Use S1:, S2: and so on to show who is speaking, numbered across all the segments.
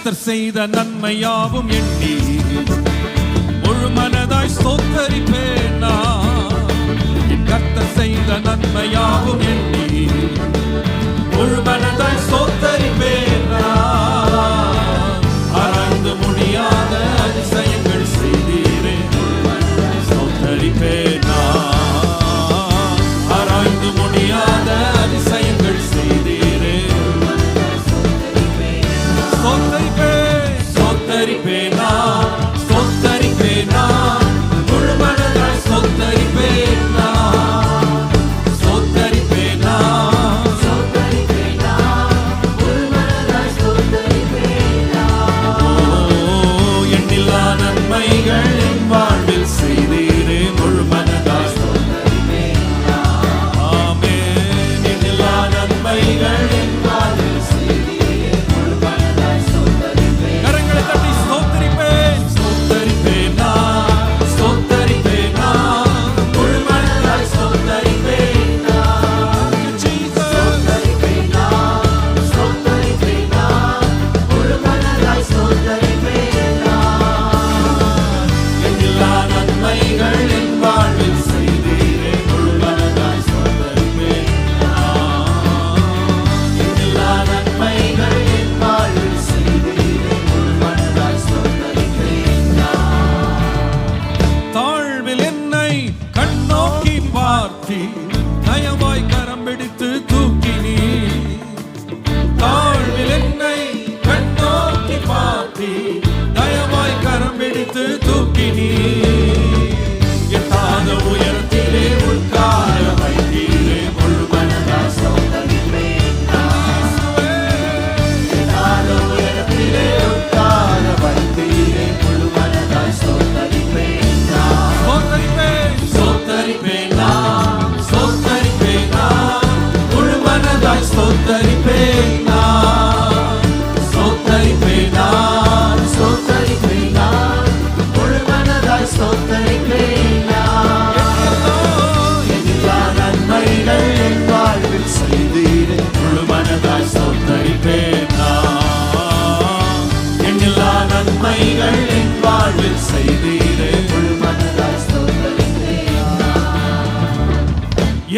S1: கர்த்தர் செய்த நன்மையாவும் எண்ணி முழு மனதாய் ஸ்தோத்தரிப்பேன் நான். என் கர்த்தர் செய்த நன்மையாவும் எண்ணி முழு மனதாய் ஸ்தோத்தரிப்பேன் நான். ஆராய்ந்து முடியாத அதிசயங்கள் செய்தீரே, ஸ்தோத்தரிப்பேன் நான். ஆராய்ந்து முடியாத அதிசயங்கள் செய்தீரே, ஸ்தோத்தரிப்பேன் ஸ்தோத்தரிப்பேன் நான். ஸ்தோத்தரிப்பேன் நான். முழு மனதாய் ஸ்தோத்தரிப்பேன் நான். ஸ்தோத்தரிப்பேன் நான்.
S2: ஸ்தோத்தரிப்பேன் நான். முழு மனதாய் ஸ்தோத்தரிப்பேன் நான்.
S1: ஓ, எண்ணில்லா நன்மைகள் என் வாழ்வில் செய்தீரே, முழு மனதாய்
S2: ஸ்தோத்தரிப்பேன் நான்.
S1: ஆமென். எண்ணில்லா நன்மைகள் என்
S2: வாழ்வில் செய்தீரே, முழு மனதாய் ஸ்தோத்தரிப்பேன்.
S1: கரங்களை தட்டி ஸ்தோத்தரிப்பேன் ஸ்தோத்தரிப்பேன் நான். ஸ்தோத்தரிப்பேன் நான். முழு மனதாய் ஸ்தோத்தரிப்பேன் நான். Jesus.
S2: ஸ்தோத்தரிப்பேன் நான். ஸ்தோத்தரிப்பேன் நான். முழு மனதாய் ஸ்தோத்தரிப்பேன் நான்.
S1: எண்ணில்லா நன்மைகள் என் வாழ்வில் செய்தீரே, முழு மனதாய் ஸ்தோத்தரிப்பேன் நான். எண்ணில்லா நன்மைகள் என்
S2: வாழ்வில் செய்தீரே, முழு மனதாய் ஸ்தோத்தரிப்பேன் நான்.
S1: தாழ்வில் என்னை கண்ணோக்கி பார்த்தி நயமாய் கரம் பிடித்து தூக்கினி. தாழ்வில் என்னை கண்ணோக்கி பார்த்தி நயமாய் கரம் பிடித்து தூக்கினி. எட்டாத உயரத்திலே உட்கார வைத்தீரே, முழு மனதாய்
S2: ஸ்தோத்தரிப்பேன் நான். எட்டாத உயரத்திலே உட்கார வைத்தீரே, முழு மனதாய் ஸ்தோத்தரிப்பேன் நான்.
S1: ஸ்தோத்தரிப்பேன் ஸ்தோத்தரிப்பேன் நான். ஸ்தோத்தரிப்பேன் நான். முழு மனதாய் ஸ்தோத்தரிப்பேன் நான். ஸ்தோத்தரிப்பேன் நான்.
S2: ஸ்தோத்தரிப்பேன் நான். முழு மனதாய் ஸ்தோத்தரிப்பேன் நான். எண்ணில்லா நன்மைகள் என் வாழ்வில் செய்தீரே,
S1: முழு மனதாய் ஸ்தோத்தரிப்பேன் நான். எண்ணில்லா நன்மைகள் என் வாழ்வில் செய்தீரே,
S2: முழு மனதாய் ஸ்தோத்தரிப்பேன் நான்.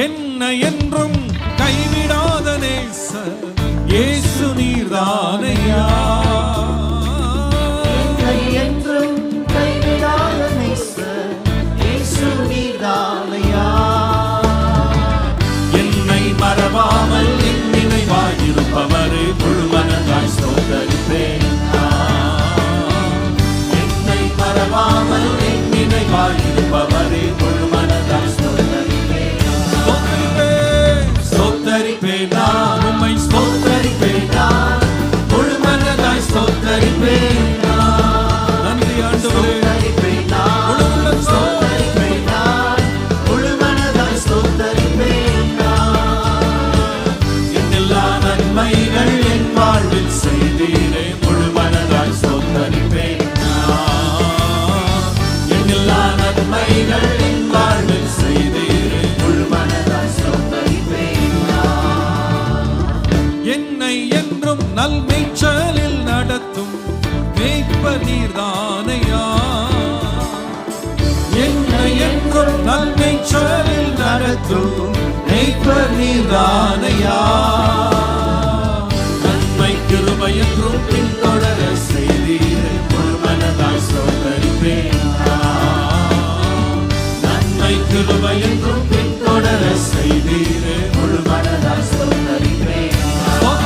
S1: என்னை என்றும் கைவிடாத நேசர் இயேசு நீர்தானையா.
S2: என்னை என்றும் கைவிடாத நேசர் இயேசு நீர்தானையா.
S1: என்னை மறவாமல் என் நினைவாயிருப்பவரே, முழு மனதாய் ஸ்தோத்தரிப்பேன் நான். என்னை மறவாமல் என் நினைவாயிருப்பவரே, முழு மனதாய் ஸ்தோத்தரிப்பேன் ஸ்தோத்தரிப்பேன் ஸ்தோத்தரிப்பேன் நான். உம்மை ஸ்தோத்தரிப்பேன் நான். முழு மனதாய் ஸ்தோத்தரிப்பேன் நான். நன்றி ஆண்டவரே.
S2: ஸ்தோத்தரிப்பேன் நான்.
S1: முழு உள்ளத்தோடு
S2: ஸ்தோத்தரிப்பேன் நான். முழு மனதாய் ஸ்தோத்தரிப்பேன் நான்.
S1: எல்லா நன்மைகள் என் வாழ்வில் செய்தீரே, முழு மனதாய் ஸ்தோத்தரிப்பேன் நான். எல்லா நன்மைகள் என் வாழ்வில் செய்தீரே,
S2: முழு மனதாய் ஸ்தோத்தரிப்பேன் நான்.
S1: என்னை என்றும் நல் மேய்ச்சலில் நடத்தும் மேய்ப்பர் நீர்தானையா. என்னை என்றும் நல் மேய்ச்சலில் நடத்தும் மேய்ப்பர் நீர்தானையா. நன்மை கிருபை என்றும் பின்தொடர செய்தீரே, முழு மனதாய் ஸ்தோத்தரிப்பேன் நான். நன்மை கிருபை என்றும் பின்தொடர செய்தீரே, முழு
S2: மனதாய் ஸ்தோத்தரிப்பேன் நான்.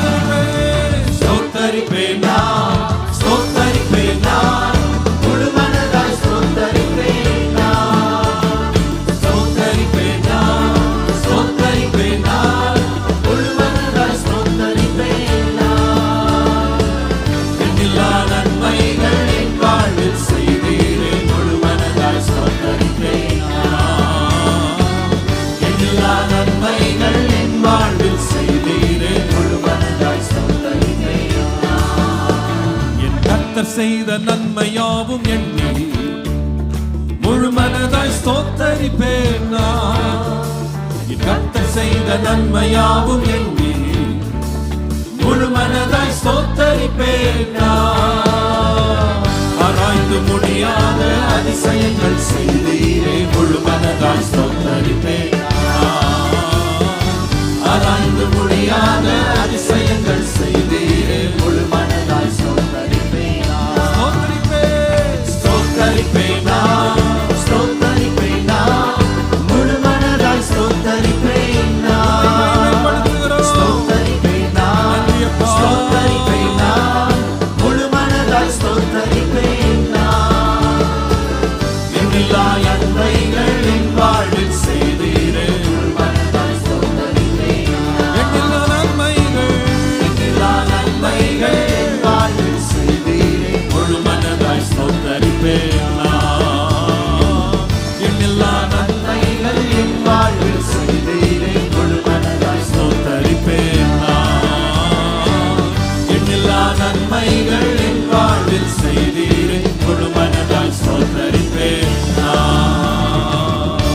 S1: ஸ்தோத்தரிப்பேன் நான். ஸ்தோத்தரிப்பேன் நான்.
S2: முழு மனதாய் ஸ்தோத்தரிப்பேன் நான்.
S1: ஸ்தோத்தரிப்பேன் நான். ஸ்தோத்தரிப்பேன் நான்.
S2: முழு மனதாய் ஸ்தோத்தரிப்பேன் நான்.
S1: எண்ணில்லா நன்மைகள் என் வாழ்வில் செய்தீரே, முழு மனதாய் ஸ்தோத்தரிப்பேன் நான். எண்ணில்லா நன்மைகள் என் வாழ்வில் செய்தீரே, முழு
S2: மனதாய் ஸ்தோத்தரிப்பேன் நான்.
S1: என் கர்த்தர் செய்த நன்மையாவும் எண்ணி முழு மனதாய் ஸ்தோத்தரிப்பேன் நான். என் கர்த்தர் செய்த நன்மையாவும் எண்ணி முழு மனதாய் ஸ்தோத்தரிப்பேன் நான். ஆராய்ந்து முடியாத அதிசயங்கள் செய்தீரே, முழு மனதாய் ஸ்தோத்தரிப்பேன் நான். ஆராய்ந்து முடியாத அதிசயங்கள் செய்தீரே, முழு மனதாய் ஸ்தோத்தரிப்பேன் நான். ஸ்தோத்தரிப்பேன் நான்,
S2: ஸ்தோத்தரிப்பேன் நான், முழு மனதாய் ஸ்தோத்தரிப்பேன் நான். ஸ்தோத்தரிப்பேன் நான், ஸ்தோத்தரிப்பேன் நான், முழு மனதாய் ஸ்தோத்தரிப்பேன் நான்.
S1: எண்ணில்லா நன்மைகள் என் வாழ்வில் செய்தீரே,
S2: முழு மனதாய் ஸ்தோத்தரிப்பேன் நான்.
S1: எண்ணில்லா நன்மைகள், எண்ணில்லா நன்மைகள்
S2: என் வாழ்வில் செய்தீரே,
S1: முழு மனதாய் ஸ்தோத்தரிப்பேன் நான். எண்ணில்லா நன்மைகள்
S2: என் வாழ்வில் செய்தீரே, முழு மனதாய்
S1: ஸ்தோத்தரிப்பேன் நான். எண்ணில்லா நன்மைகள்